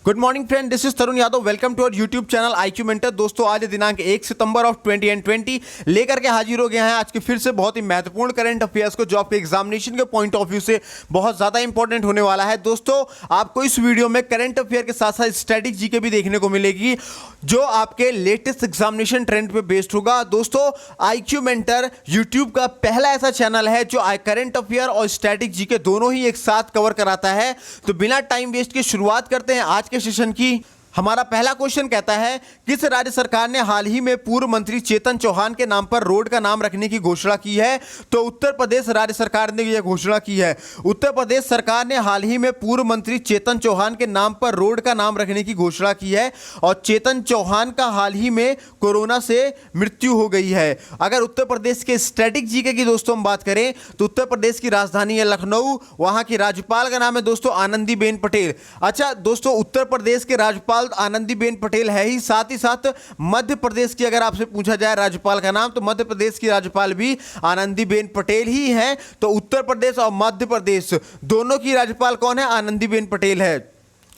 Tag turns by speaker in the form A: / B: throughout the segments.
A: Good morning friend, this is Tarun Yadav. Welcome to our YouTube channel IQ mentor. दोस्तों, आज दिनांक 1 सितंबर of 2020 लेकर के हाजिर हो गए हैं आज के फिर से बहुत ही महत्वपूर्ण करंट अफेयर्स को, जो आपके एग्जामिनेशन के पॉइंट ऑफ व्यू से बहुत ज्यादा इंपॉर्टेंट होने वाला है। दोस्तों, आपको इस वीडियो में करंट अफेयर के साथ साथ स्टैटिक जीके भी देखने को मिलेगी, जो आपके लेटेस्ट एग्जामिनेशन ट्रेंड पे बेस्ड होगा। दोस्तों, IQ मेंटर यूट्यूब का पहला ऐसा चैनल है जो करंट अफेयर और स्टैटिक जीके दोनों ही एक साथ कवर कराता है। तो बिना टाइम वेस्ट के शुरुआत करते हैं आज के सेशन की। हमारा पहला क्वेश्चन कहता है, किस राज्य सरकार ने हाल ही में पूर्व मंत्री चेतन चौहान के नाम पर रोड का नाम रखने की घोषणा की है? तो उत्तर प्रदेश राज्य सरकार ने यह घोषणा की है। उत्तर प्रदेश सरकार ने हाल ही में पूर्व मंत्री चेतन चौहान के नाम पर रोड का नाम रखने की घोषणा की है और चेतन चौहान का हाल ही में कोरोना से मृत्यु हो गई है। अगर उत्तर प्रदेश के स्टैटिक जीके की दोस्तों हम बात करें तो उत्तर प्रदेश की राजधानी है लखनऊ, वहां की राज्यपाल का नाम है दोस्तों आनंदीबेन पटेल। अच्छा दोस्तों, उत्तर प्रदेश के राज्यपाल आनंदीबेन पटेल है ही साथ मध्य प्रदेश की अगर आपसे पूछा जाए राज्यपाल का नाम, तो मध्य प्रदेश की राज्यपाल भी आनंदीबेन पटेल ही हैं। तो उत्तर प्रदेश और मध्य प्रदेश दोनों की राज्यपाल कौन है? आनंदीबेन पटेल है।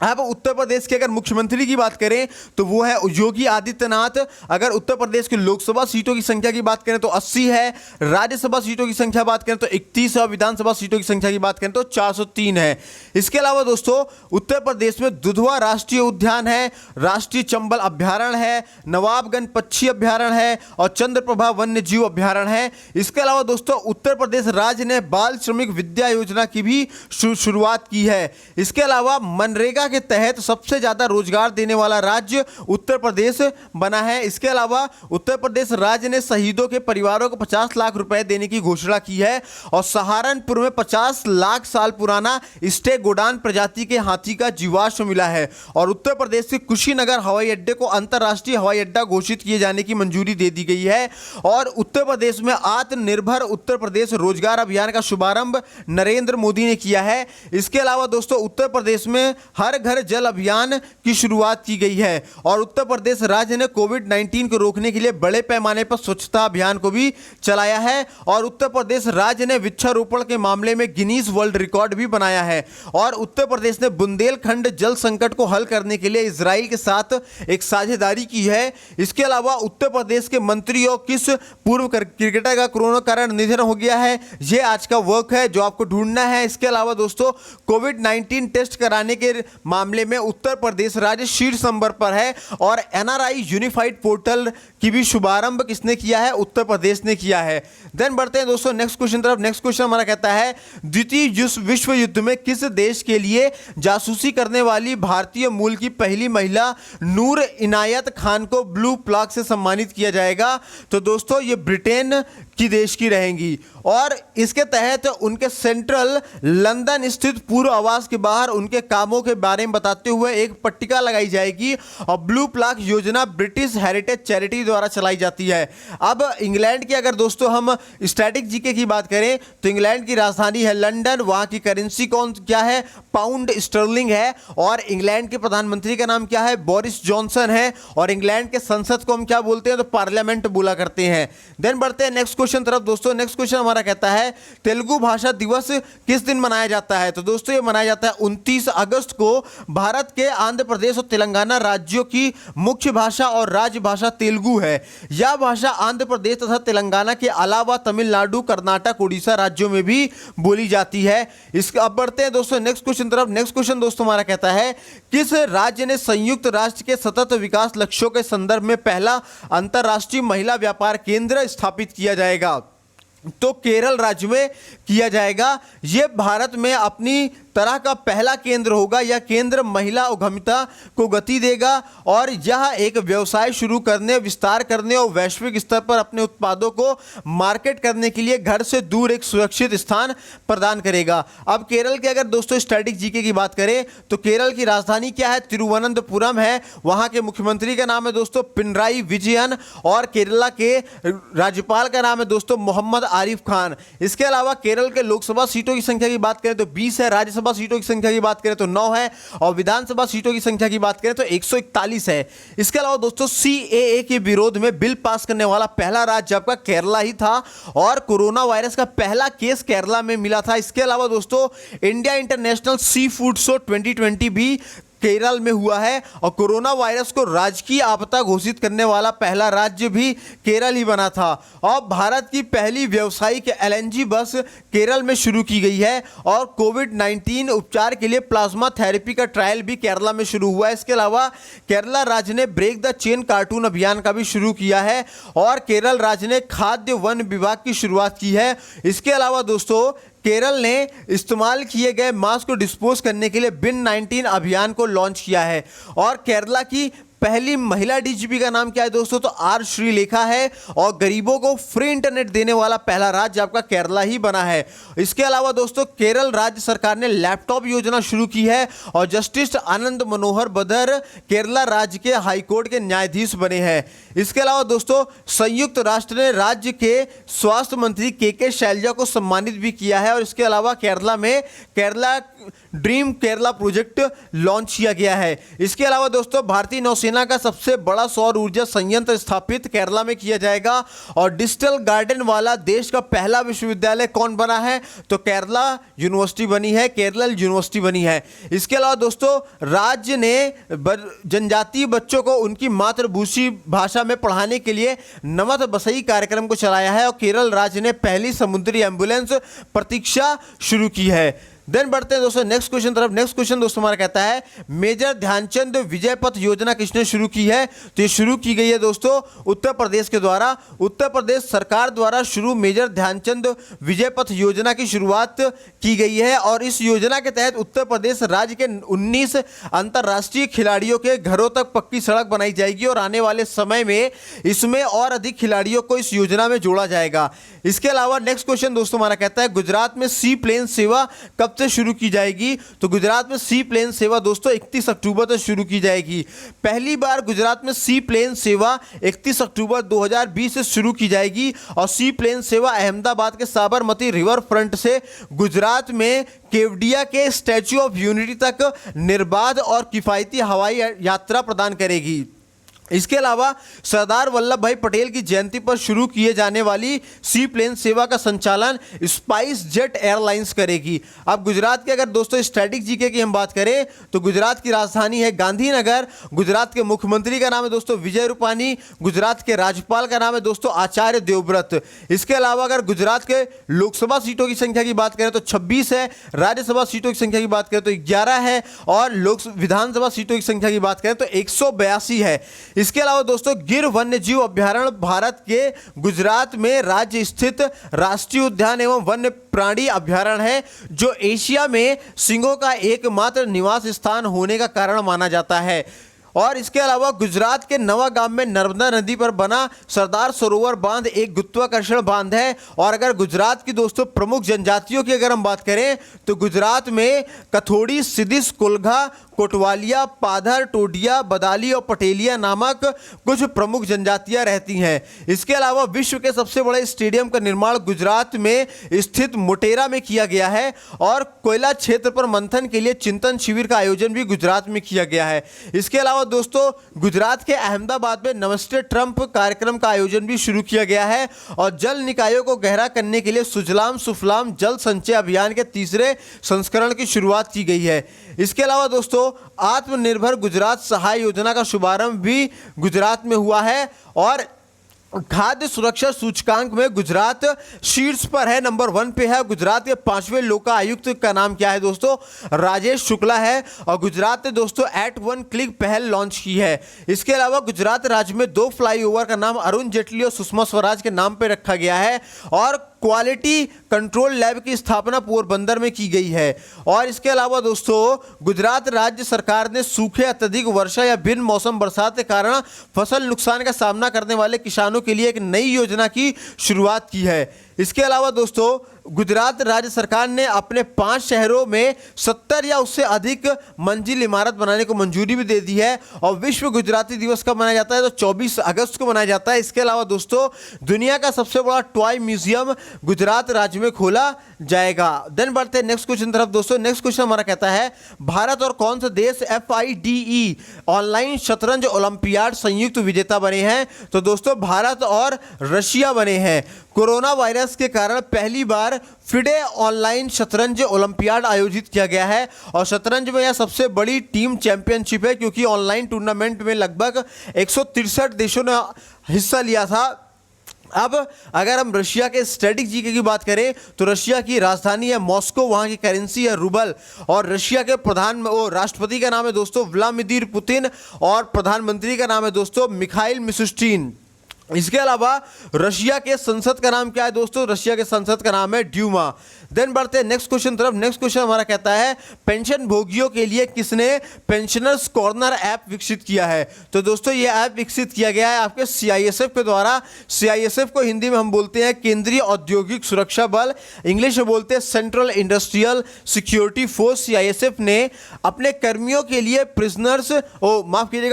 A: अब उत्तर प्रदेश के अगर मुख्यमंत्री की बात करें तो वो है योगी आदित्यनाथ। अगर उत्तर प्रदेश की लोकसभा सीटों की संख्या की बात करें तो 80 है, राज्यसभा सीटों की संख्या बात करें तो 31 और विधानसभा सीटों की संख्या की बात करें तो 403 है। इसके अलावा दोस्तों, उत्तर प्रदेश में दुधवा राष्ट्रीय उद्यान है, राष्ट्रीय चंबल अभ्यारण्य है, नवाबगंज पक्षी अभ्यारण्य है और चंद्रप्रभा वन्य जीव अभ्यारण्य है। इसके अलावा दोस्तों, उत्तर प्रदेश राज्य ने बाल श्रमिक विद्या योजना की भी शुरुआत की है। इसके अलावा मनरेगा के तहत सबसे ज्यादा रोजगार देने वाला राज्य उत्तर प्रदेश बना है। इसके अलावा उत्तर प्रदेश राज्य ने शहीदों के परिवारों को 50 लाख रुपए देने की घोषणा की है और सहारनपुर में 50 लाख साल पुराना स्टेगोडान प्रजाति के हाथी का जीवाश्म मिला है और उत्तर प्रदेश के कुशीनगर हवाई अड्डे को अंतरराष्ट्रीय हवाई अड्डा घोषित किए जाने की मंजूरी दे दी गई है और उत्तर प्रदेश में आत्मनिर्भर उत्तर प्रदेश रोजगार अभियान का शुभारंभ नरेंद्र मोदी ने किया है। इसके अलावा दोस्तों, उत्तर प्रदेश में हर घर जल अभियान की शुरुआत की गई है और उत्तर प्रदेश राज्य ने कोविड-19 को रोकने के लिए बड़े पैमाने पर स्वच्छता अभियान को भी चलाया है और उत्तर प्रदेश राज्य ने वृक्षारोपण के मामले में गिनीज वर्ल्ड रिकॉर्ड भी बनाया है और उत्तर प्रदेश ने बुंदेलखंड जल संकट को हल करने के लिए इजराइल के साथ एक साझेदारी की है। इसके अलावा उत्तर प्रदेश के मंत्री और किस पूर्व क्रिकेटर का कोरोना कारण निधन हो गया है, यह आज का वर्क है जो आपको ढूंढना है। इसके अलावा दोस्तों, कोविड-19 टेस्ट कराने के मामले में उत्तर प्रदेश राज्य शीर्ष नंबर पर है और NRI यूनिफाइड पोर्टल की भी शुभारंभ किसने किया है? उत्तर प्रदेश ने किया है। देन बढ़ते हैं दोस्तों नेक्स्ट क्वेश्चन तरफ। नेक्स्ट क्वेश्चन हमारा कहता है, द्वितीय विश्व युद्ध में किस देश के लिए जासूसी करने वाली भारतीय मूल की पहली महिला नूर इनायत खान को ब्लू प्लाग से सम्मानित किया जाएगा? तो दोस्तों, ये ब्रिटेन की देश की रहेंगी और इसके तहत उनके सेंट्रल लंदन स्थित पूर्व आवास के बाहर उनके कामों के बारे में बताते हुए एक पट्टिका लगाई जाएगी और ब्लू प्लाग योजना ब्रिटिश हेरिटेज चैरिटी द्वारा चलाई जाती है। अब इंग्लैंड की अगर दोस्तों हम स्टैटिक जीके की बात करें तो इंग्लैंड की राजधानी है लंदन, वहां की करेंसी क्या है? पाउंड स्टर्लिंग है और इंग्लैंड के प्रधानमंत्री का नाम क्या है? बोरिस जॉनसन है और इंग्लैंड के संसद को हम क्या बोलते हैं? तो पार्लियामेंट बोला करते हैं। देन बढ़ते हैं नेक्स्ट क्वेश्चन तरफ। दोस्तों, नेक्स्ट क्वेश्चन हमारा कहता है, तेलुगु भाषा दिवस किस दिन मनाया जाता है? तो दोस्तों, ये मनाया जाता है 29 अगस्त को। भारत के आंध्र प्रदेश और तेलंगाना राज्यों की मुख्य भाषा और राजभाषा तेलुगु है। यह भाषा आंध्र प्रदेश तथा तेलंगाना के अलावा तमिलनाडु, कर्नाटक, उड़ीसा राज्यों में भी बोली जाती है। इसके अब बढ़ते हैं दोस्तों नेक्स्ट क्वेश्चन तरफ। नेक्स्ट क्वेश्चन दोस्तों हमारा कहता है, किस राज्य ने संयुक्त राष्ट्र के सतत विकास लक्ष्यों के संदर्भ में पहला अंतरराष्ट्रीय महिला व्यापार केंद्र स्थापित किया जाएगा? तो केरल राज्य में किया जाएगा। यह भारत में अपनी तरह का पहला केंद्र होगा। यह केंद्र महिला उद्यमिता को गति देगा और यह एक व्यवसाय शुरू करने, विस्तार करने और वैश्विक स्तर पर अपने उत्पादों को मार्केट करने के लिए घर से दूर एक सुरक्षित स्थान प्रदान करेगा। अब केरल के अगर दोस्तों स्टैटिक जीके की बात करें तो केरल की राजधानी क्या है? तिरुवनंतपुरम है। वहां के मुख्यमंत्री का नाम है दोस्तों पिनराई विजयन और केरला के राज्यपाल का नाम है दोस्तों मोहम्मद आरिफ खान। इसके अलावा केरल के लोकसभा सीटों की संख्या की बात करें तो 20 है, राज्यसभा सीटों की संख्या की बात करें तो 9 है और विधानसभा सीटों की संख्या की बात करें तो 141 है। इसके अलावा दोस्तों CAA के विरोध में बिल पास करने वाला पहला राज्य आपका केरला ही था और कोरोना वायरस का पहला केस केरला में मिला था। इसके अलावा दोस्तों India international sea food show 2020 भी केरल में हुआ है और कोरोना वायरस को राजकीय आपदा घोषित करने वाला पहला राज्य भी केरल ही बना था। और भारत की पहली व्यावसायिक एलएनजी बस केरल में शुरू की गई है और कोविड-19 उपचार के लिए प्लाज्मा थेरेपी का ट्रायल भी केरला में शुरू हुआ है। इसके अलावा केरला राज्य ने ब्रेक द चेन कार्टून अभियान का भी शुरू किया है और केरल राज्य ने खाद्य वन विभाग की शुरुआत की है। इसके अलावा दोस्तों केरल ने इस्तेमाल किए गए मास्क को डिस्पोज करने के लिए बिन 19 अभियान को लॉन्च किया है। और केरला की पहली महिला डीजीपी का नाम क्या है दोस्तों? तो आर श्रीलेखा है और गरीबों को फ्री इंटरनेट देने वाला पहला राज्य आपका केरला ही बना है। इसके अलावा दोस्तों केरल राज्य सरकार ने लैपटॉप योजना शुरू की है और जस्टिस आनंद मनोहर बदर केरला राज्य के हाईकोर्ट के न्यायाधीश बने हैं। इसके अलावा दोस्तों संयुक्त राष्ट्र ने राज्य के स्वास्थ्य मंत्री के शैलजा को सम्मानित भी किया है। और इसके अलावा केरला में Kerala dream Kerala project launch किया गया है। इसके अलावा दोस्तों भारतीय नौसेना का सबसे बड़ा सौर ऊर्जा संयंत्र स्थापित केरला में किया जाएगा। और डिजिटल गार्डन वाला देश का पहला विश्वविद्यालय कौन बना है? तो केरला यूनिवर्सिटी बनी है, केरल यूनिवर्सिटी बनी है। इसके अलावा दोस्तों राज्य ने जनजातीय बच्चों को उनकी मातृभाषी भाषा में पढ़ाने के लिए नमत बसई कार्यक्रम को चलाया है और केरल राज्य ने पहली समुद्री एम्बुलेंस प्रतीक्षा शुरू की है। देन बढ़ते हैं दोस्तों नेक्स्ट क्वेश्चन तरफ। नेक्स्ट क्वेश्चन दोस्तों हमारा कहता है मेजर ध्यानचंद विजय पथ योजना किसने शुरू की है? तो ये शुरू की गई है दोस्तों उत्तर प्रदेश के द्वारा। उत्तर प्रदेश सरकार द्वारा शुरू मेजर ध्यानचंद विजय पथ योजना की शुरुआत की गई है और इस योजना के तहत उत्तर प्रदेश राज्य के 19 अंतर्राष्ट्रीय खिलाड़ियों के घरों तक पक्की सड़क बनाई जाएगी और आने वाले समय में इसमें और अधिक खिलाड़ियों को इस योजना में जोड़ा जाएगा। इसके अलावा नेक्स्ट क्वेश्चन दोस्तों हमारा कहता है गुजरात में सी प्लेन सेवा कब से शुरू की जाएगी? तो गुजरात में सी प्लेन सेवा दोस्तों 31 अक्टूबर से शुरू की जाएगी। पहली बार गुजरात में सी प्लेन सेवा 31 अक्टूबर 2020 से शुरू की जाएगी और सी प्लेन सेवा अहमदाबाद के साबरमती रिवर फ्रंट से गुजरात में केवडिया के स्टैच्यू ऑफ यूनिटी तक निर्बाध और किफायती हवाई यात्रा प्रदान करेगी। इसके अलावा सरदार वल्लभ भाई पटेल की जयंती पर शुरू किए जाने वाली सी प्लेन सेवा का संचालन स्पाइस जेट एयरलाइंस करेगी। अब गुजरात के अगर दोस्तों स्टैटिक जीके की हम बात करें तो गुजरात की राजधानी है गांधीनगर। गुजरात के मुख्यमंत्री का नाम है दोस्तों विजय रूपानी। गुजरात के राज्यपाल का नाम है दोस्तों आचार्य देवव्रत। इसके अलावा अगर गुजरात के लोकसभा सीटों की संख्या की बात करें तो 26 है, राज्यसभा सीटों की संख्या की बात करें तो 11 है और विधानसभा सीटों की संख्या की बात करें तो 182 है। इसके अलावा दोस्तों गिर वन्यजीव अभ्यारण्य भारत के गुजरात में राज्य स्थित राष्ट्रीय उद्यान एवं वन्य प्राणी अभ्यारण्य है जो एशिया में सिंहों का एकमात्र निवास स्थान होने का कारण माना जाता है। और इसके अलावा गुजरात के नवागाम में नर्मदा नदी पर बना सरदार सरोवर बांध एक गुरुत्वाकर्षण बांध है। और अगर गुजरात की दोस्तों प्रमुख जनजातियों की अगर हम बात करें तो गुजरात में कथोड़ी, सिदिस, कोलघा, कोटवालिया, पाधर, टोडिया, बदाली और पटेलिया नामक कुछ प्रमुख जनजातियां रहती हैं। इसके अलावा विश्व के सबसे बड़े स्टेडियम का निर्माण गुजरात में स्थित मोटेरा में किया गया है और कोयला क्षेत्र पर मंथन के लिए चिंतन शिविर का आयोजन भी गुजरात में किया गया है। इसके अलावा दोस्तों गुजरात के अहमदाबाद में नमस्ते ट्रंप कार्यक्रम का आयोजन भी शुरू किया गया है और जल निकायों को गहरा करने के लिए सुजलाम सुफलाम जल संचय अभियान के तीसरे संस्करण की शुरुआत की गई है। इसके अलावा दोस्तों आत्मनिर्भर गुजरात सहाय योजना का शुभारंभ भी गुजरात में हुआ है और खाद्य सुरक्षा सूचकांक में गुजरात शीर्ष पर है, नंबर 1 पे है। गुजरात के 5वें लोका आयुक्त का नाम क्या है दोस्तों? राजेश शुक्ला है और गुजरात ने दोस्तों एट वन क्लिक पहल लॉन्च की है। इसके अलावा गुजरात राज्य में 2 फ्लाईओवर का नाम अरुण जेटली और सुषमा स्वराज के नाम पर रखा गया है और क्वालिटी कंट्रोल लैब की स्थापना पोरबंदर में की गई है। और इसके अलावा दोस्तों गुजरात राज्य सरकार ने सूखे, अत्यधिक वर्षा या बिन मौसम बरसात के कारण फसल नुकसान का सामना करने वाले किसानों के लिए एक नई योजना की शुरुआत की है। इसके अलावा दोस्तों गुजरात राज्य सरकार ने अपने 5 शहरों में 70 या उससे अधिक मंजिल इमारत बनाने को मंजूरी भी दे दी है और विश्व गुजराती दिवस कब मनाया जाता है? तो 24 अगस्त को मनाया जाता है। इसके अलावा दोस्तों दुनिया का सबसे बड़ा टॉय म्यूजियम गुजरात राज्य में खोला जाएगा। देन बढ़ते हैं नेक्स्ट क्वेश्चन तरफ दोस्तों। नेक्स्ट क्वेश्चन हमारा कहता है भारत और कौन सा देश FIDE ऑनलाइन शतरंज ओलंपियाड संयुक्त विजेता बने हैं? तो दोस्तों भारत और रशिया बने हैं। कोरोना वायरस के कारण पहली बार फिडे ऑनलाइन शतरंज ओलंपियाड आयोजित किया गया है और शतरंज में यह सबसे बड़ी टीम चैंपियनशिप है क्योंकि ऑनलाइन टूर्नामेंट में लगभग 163 देशों ने हिस्सा लिया था। अब अगर हम रशिया के स्टैटिक जीके की बात करें तो रशिया की राजधानी है मॉस्को, वहाँ की करेंसी है रूबल और रशिया के राष्ट्रपति का नाम है दोस्तों व्लादिमीर पुतिन और प्रधानमंत्री का नाम है दोस्तों मिखाइल मिशुस्टिन। इसके अलावा रशिया के संसद का नाम क्या है दोस्तों? रशिया के संसद का नाम है ड्यूमा। देन बढ़ते हैं नेक्स्ट क्वेश्चन तरफ। नेक्स्ट क्वेश्चन हमारा कहता है पेंशन भोगियों के लिए किसने पेंशनर्स कॉर्नर ऐप विकसित किया है? तो दोस्तों ये ऐप विकसित किया गया है आपके सीआईएसएफ के द्वारा। सीआईएसएफ को हिंदी में हम बोलते हैं केंद्रीय औद्योगिक सुरक्षा बल, इंग्लिश में बोलते हैं central industrial security force. CISF ने अपने कर्मियों के लिए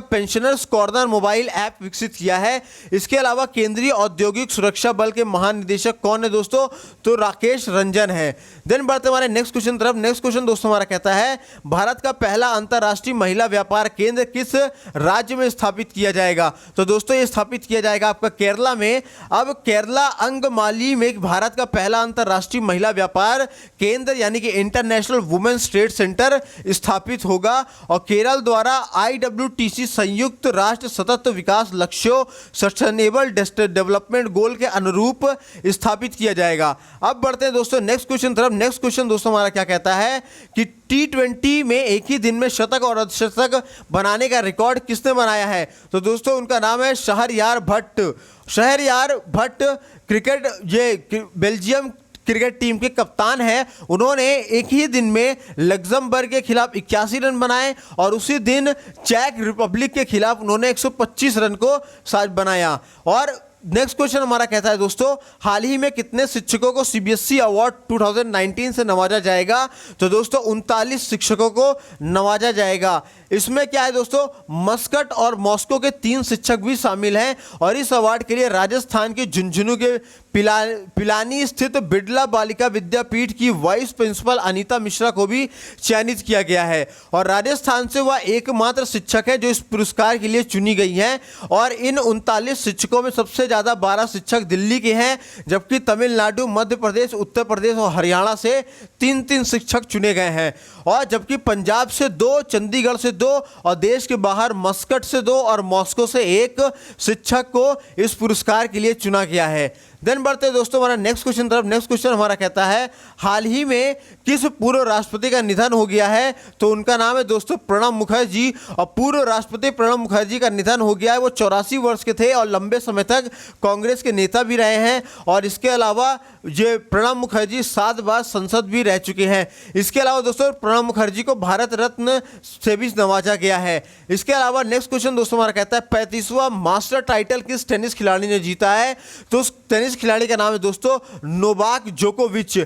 A: पेंशनर्स कॉर्नर मोबाइल ऐप विकसित किया है। इसके अलावा केंद्रीय औद्योगिक सुरक्षा बल के महानिदेशक कौन है दोस्तों? तो राकेश रंजन है। देन बढ़ते हमारे नेक्स्ट क्वेश्चन तरफ। नेक्स्ट क्वेश्चन दोस्तों हमारा कहता है भारत का पहला अंतरराष्ट्रीय महिला व्यापार केंद्र किस राज्य में स्थापित किया जाएगा? तो दोस्तों ये स्थापित किया जाएगा आपका केरला में। अब केरला अंगमाली में भारत का पहला अंतरराष्ट्रीय महिला व्यापार केंद्र यानी कि इंटरनेशनल वुमेन्स ट्रेड सेंटर स्थापित होगा और केरल द्वारा IWTC संयुक्त राष्ट्र सतत विकास लक्ष्यों सस्टेनेबल डेवलपमेंट गोल के अनुरूप स्थापित किया जाएगा। अब बढ़ते हैं दोस्तों नेक्स्ट क्वेश्चन तरफ। नेक्स्ट क्वेश्चन दोस्तों हमारा क्या कहता है कि T20 में एक ही दिन में शतक और अर्धशतक बनाने का रिकॉर्ड किसने बनाया है? तो दोस्तों उनका नाम है Shahryar Bhatt. Shahryar Bhatt Belgium cricket team के कप्तान हैं। उन्होंने एक ही दिन में लग्जमबर्ग के खिलाफ 81 रन बनाए और उसी दिन चेक रिपब्लिक के खिलाफ उन्होंने 125 रन को साथ बनाया। और नेक्स्ट क्वेश्चन हमारा कहता है दोस्तों हाल ही में कितने शिक्षकों को CBSE अवार्ड 2019 से नवाजा जाएगा? तो दोस्तों 39 शिक्षकों को नवाजा जाएगा। इसमें क्या है दोस्तों, मस्कट और मॉस्को के 3 शिक्षक भी शामिल हैं और इस अवार्ड के लिए राजस्थान के झुंझुनू के पिलानी स्थित बिड़ला बालिका विद्यापीठ की वाइस प्रिंसिपल अनीता मिश्रा को भी चयनित किया गया है और राजस्थान से वह एकमात्र शिक्षक है जो इस पुरस्कार के लिए चुनी गई हैं। और इन 39 शिक्षकों में सबसे ज़्यादा 12 शिक्षक दिल्ली के हैं, जबकि तमिलनाडु, मध्य प्रदेश, उत्तर प्रदेश और हरियाणा से 3-3 शिक्षक चुने गए हैं और जबकि पंजाब से 2, चंडीगढ़ से 2 और देश के बाहर मस्कट से 2 और मॉस्को से 1 शिक्षक को इस पुरस्कार के लिए चुना गया है। देन बढ़ते हैं दोस्तों हमारा नेक्स्ट क्वेश्चन तरफ। नेक्स्ट क्वेश्चन हमारा कहता है हाल ही में किस पूर्व राष्ट्रपति का निधन हो गया है? तो उनका नाम है दोस्तों प्रणब मुखर्जी और पूर्व राष्ट्रपति प्रणब मुखर्जी का निधन हो गया है। वो 84 वर्ष के थे और लंबे समय तक कांग्रेस के नेता भी रहे हैं और इसके अलावा ये प्रणब मुखर्जी 7 बार संसद भी रह चुके हैं। इसके अलावा दोस्तों प्रणब मुखर्जी को भारत रत्न से भी नवाजा गया है। इसके अलावा नेक्स्ट क्वेश्चन दोस्तों हमारा कहता है 35वां मास्टर टाइटल किस टेनिस खिलाड़ी ने जीता है? तो उस टेनिस खिलाड़ी का नाम है दोस्तों नोवाक जोकोविच।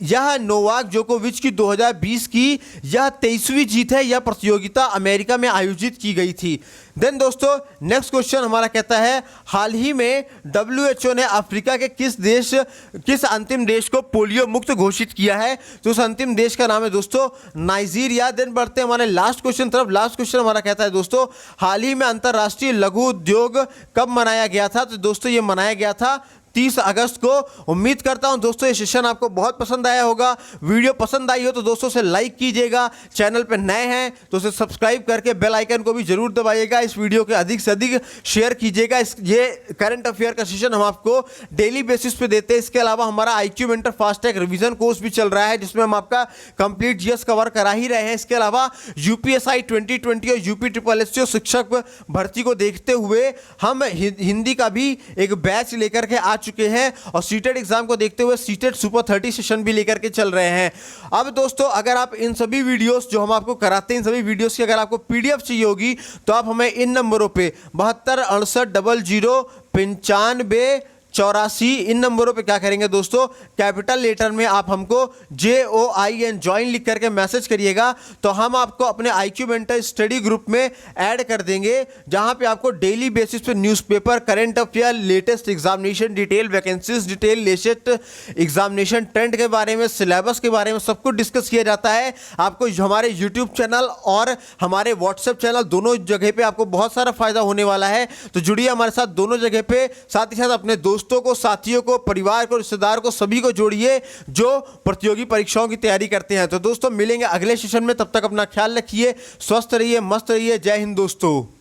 A: यह नोवाक जोकोविच की 2020 की यह 23वीं जीत है। यह प्रतियोगिता अमेरिका में आयोजित की गई थी। देन दोस्तों नेक्स्ट क्वेश्चन हमारा कहता है हाल ही में WHO ने अफ्रीका के किस अंतिम देश को पोलियो मुक्त घोषित किया है? तो उस अंतिम देश का नाम है दोस्तों नाइजीरिया। देन बढ़ते हैं हमारे लास्ट क्वेश्चन तरफ। लास्ट क्वेश्चन हमारा कहता है दोस्तों हाल ही में अंतर्राष्ट्रीय लघु उद्योग कब मनाया गया था? तो दोस्तों ये मनाया गया था 30 अगस्त को। उम्मीद करता हूं दोस्तों ये सेशन आपको बहुत पसंद आया होगा। वीडियो पसंद आई हो तो दोस्तों से लाइक कीजिएगा, चैनल पे नए हैं तो उसे सब्सक्राइब करके बेल आइकन को भी जरूर दबाइएगा। इस वीडियो के अधिक से अधिक शेयर कीजिएगा। ये करंट अफेयर का सेशन हम आपको डेली बेसिस पे देते हैं। इसके अलावा हमारा IQ mentor fast track revision course भी चल रहा है जिसमें हम आपका कंप्लीट GS कवर करा ही रहे हैं। इसके अलावा UPSI 2020 और UPSSC शिक्षक भर्ती को देखते हुए हम हिंदी का भी एक बैच लेकर के आ चुके हैं और सीटेट एग्जाम को देखते हुए सीटेट सुपर 30 सेशन भी लेकर के चल रहे हैं। अब दोस्तों अगर आप इन सभी वीडियोस जो हम आपको कराते हैं इन सभी वीडियोस की अगर आपको PDF चाहिए होगी तो आप हमें इन नंबरों पे 72 68 00 95 84 इन नंबरों पे क्या करेंगे दोस्तों, कैपिटल लेटर में आप हमको JOIN ज्वाइन लिख करके मैसेज करिएगा तो हम आपको अपने IQ मेंटर स्टडी ग्रुप में ऐड कर देंगे जहां पे आपको डेली बेसिस पे newspaper, current affair, latest examination detail, vacancies detail, latest examination trend के बारे में, सिलेबस के बारे में सब कुछ डिस्कस किया जाता है। आपको हमारे यूट्यूब चैनल और हमारे व्हाट्सएप चैनल दोनों जगह पे आपको बहुत सारा फायदा होने वाला है। तो जुड़िए हमारे साथ दोनों जगह पे, साथ ही साथ अपने दोस्तों दोस्तों को, साथियों को, परिवार को, रिश्तेदार को, सभी को जोड़िए जो प्रतियोगी परीक्षाओं की तैयारी करते हैं। तो दोस्तों मिलेंगे अगले सेशन में, तब तक अपना ख्याल रखिए, स्वस्थ रहिए, मस्त रहिए। जय हिंद दोस्तों।